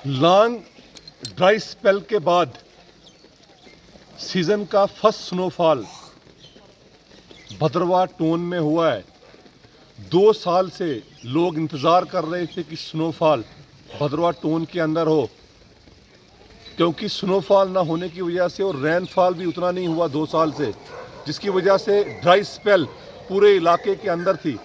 Long dry spell के बाद season का फर्स्ट स्नोफॉल भद्रवाह टोन में हुआ है। 2 साल से लोग इंतज़ार कर रहे थे कि स्नोफॉल भद्रवाह टोन के अंदर हो, क्योंकि स्नोफॉल ना होने की वजह से और रेनफॉल भी उतना नहीं हुआ 2 साल से, जिसकी वजह से ड्राई स्पेल पूरे इलाके के अंदर थी।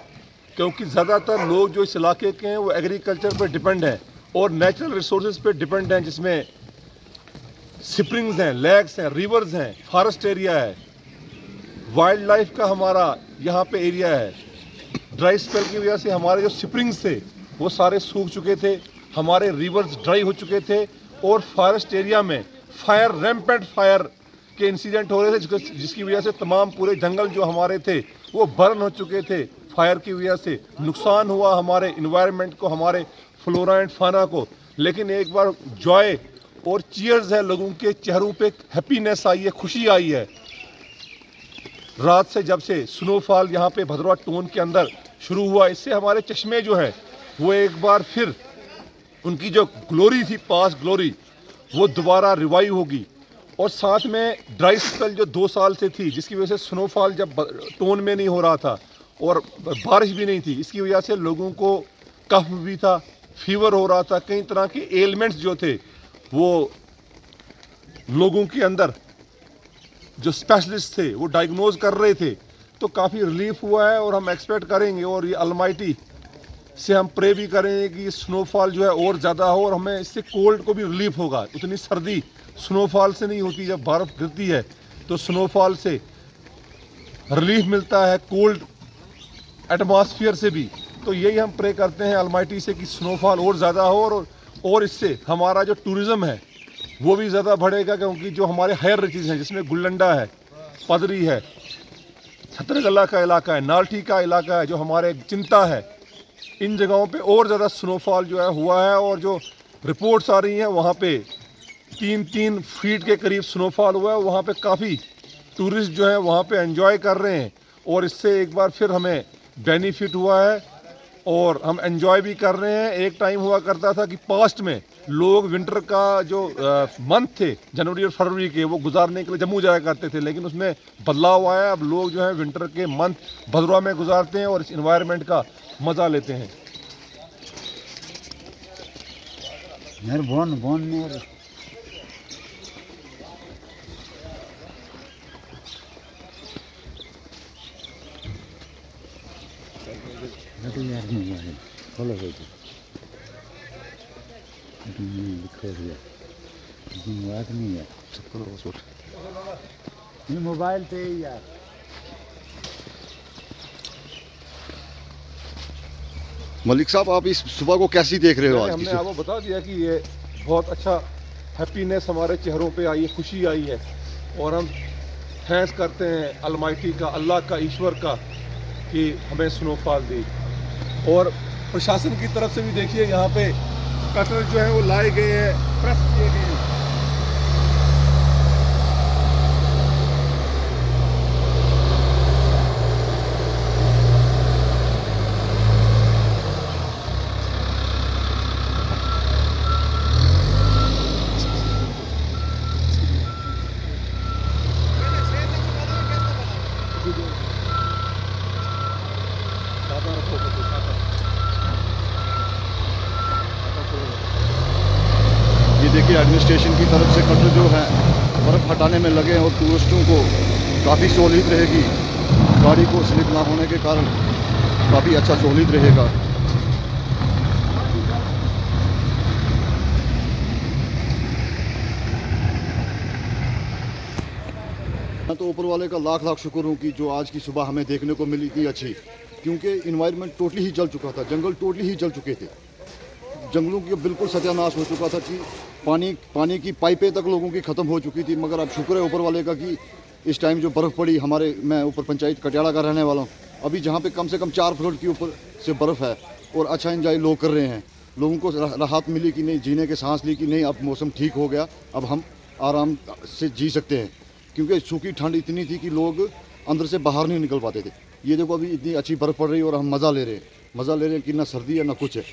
क्योंकि ज़्यादातर लोग जो इस इलाके के हैं वो एग्रीकल्चर पर डिपेंड हैं और नेचुरल रिसोर्सेज पे डिपेंड हैं, जिसमें स्प्रिंग्स हैं, लेक्स हैं, रिवर्स हैं, फॉरेस्ट एरिया है, वाइल्ड लाइफ का हमारा यहाँ पे एरिया है। ड्राई स्पेल की वजह से हमारे जो स्प्रिंग्स थे वो सारे सूख चुके थे, हमारे रिवर्स ड्राई हो चुके थे और फॉरेस्ट एरिया में फायर, रैम्पेंट फायर के इंसिडेंट हो रहे थे, जिसकी वजह से तमाम पूरे जंगल जो हमारे थे वो बर्न हो चुके थे। फायर की वजह से नुकसान हुआ हमारे इन्वायरमेंट को, हमारे फ्लोरा एंड फाना को। लेकिन एक बार जॉय और चीयर्स है, लोगों के चेहरों पे हैप्पीनेस आई है, खुशी आई है। रात से जब से स्नोफॉल यहाँ पे भद्रवाह टोन के अंदर शुरू हुआ, इससे हमारे चश्मे जो है वो एक बार फिर उनकी जो ग्लोरी थी, पास ग्लोरी, वो दोबारा रिवाइव होगी। और साथ में ड्राई स्पेल जो 2 साल से थी, जिसकी वजह से स्नोफॉल जब टोन में नहीं हो रहा था और बारिश भी नहीं थी, इसकी वजह से लोगों को कफ भी था, फीवर हो रहा था, कई तरह के एलिमेंट्स जो थे वो लोगों के अंदर जो स्पेशलिस्ट थे वो डायग्नोज कर रहे थे। तो काफ़ी रिलीफ हुआ है और हम एक्सपेक्ट करेंगे और ये अलमाइटी से हम प्रे भी करेंगे कि स्नोफॉल जो है और ज़्यादा हो और हमें इससे कोल्ड को भी रिलीफ होगा। उतनी सर्दी स्नोफॉल से नहीं होती, जब बर्फ़ गिरती है तो स्नोफॉल से रिलीफ मिलता है, कोल्ड एटमॉस्फेयर से भी। तो यही हम प्रे करते हैं अलमाइटी से कि स्नोफॉल और ज़्यादा हो और इससे हमारा जो टूरिज़्म है वो भी ज़्यादा बढ़ेगा। क्योंकि जो हमारे हायर रिचेज़ हैं, जिसमें गुल्लंडा है, पदरी है, छतरगला का इलाका है, नाल्ठी का इलाका है, जो हमारे चिंता है, इन जगहों पे और ज़्यादा स्नोफॉल जो है हुआ है। और जो रिपोर्ट्स आ रही हैं वहाँ पे 3-3 फीट के करीब स्नोफॉल हुआ है। वहाँ पे काफ़ी टूरिस्ट जो है वहाँ पे एंजॉय कर रहे हैं और इससे एक बार फिर हमें बेनिफिट हुआ है और हम एंजॉय भी कर रहे हैं। एक टाइम हुआ करता था कि पास्ट में लोग विंटर का जो मंथ थे, जनवरी और फरवरी के, वो गुजारने के लिए जम्मू जाया करते थे, लेकिन उसमें बदलाव आया। अब लोग जो है विंटर के मंथ भद्रवाह में गुजारते हैं और इस इन्वायरमेंट का मज़ा लेते हैं। मोबाइल पे ही यार। मलिक साहब, आप इस सुबह को कैसी देख रहे हो? आज हमने आपको बता दिया कि ये बहुत अच्छा हैप्पीनेस हमारे चेहरों पे आई है, खुशी आई है और हम थैंक्स करते हैं अलमाइटी का, अल्लाह का, ईश्वर का कि हमें स्नोफॉल दी। और प्रशासन की तरफ से भी देखिए यहाँ पे कटर जो है वो लाए गए हैं, प्रेस किए गए हैं। ये देखिए, एडमिनिस्ट्रेशन की तरफ से कटर जो है बर्फ़ हटाने में लगे हैं और टूरिस्टों को काफ़ी सहूलियत रहेगी। गाड़ी को स्लिप ना होने के कारण काफ़ी अच्छा सहूलियत रहेगा। मैं तो ऊपर वाले का लाख लाख शुक्र हूँ कि जो आज की सुबह हमें देखने को मिली इतनी अच्छी, क्योंकि इन्वायरमेंट टोटली ही जल चुका था, जंगल टोटली ही जल चुके थे, जंगलों की बिल्कुल सत्यानाश हो चुका था कि पानी की पाइपें तक लोगों की ख़त्म हो चुकी थी। मगर अब शुक्र है ऊपर वाले का कि इस टाइम जो बर्फ़ पड़ी हमारे, मैं ऊपर पंचायत कटियाड़ा का रहने वाला हूँ, अभी जहाँ पे कम से कम 4 फुट के ऊपर से बर्फ़ है और अच्छा एंजॉय लोग कर रहे हैं। लोगों को राहत मिली कि नहीं, जीने के सांस ली कि नहीं, अब मौसम ठीक हो गया, अब हम आराम से जी सकते हैं। क्योंकि सूखी ठंड इतनी थी कि लोग अंदर से बाहर नहीं निकल पाते थे। ये देखो अभी इतनी अच्छी बर्फ़ पड़ रही है और हम मज़ा ले रहे हैं कि ना सर्दी है ना कुछ है।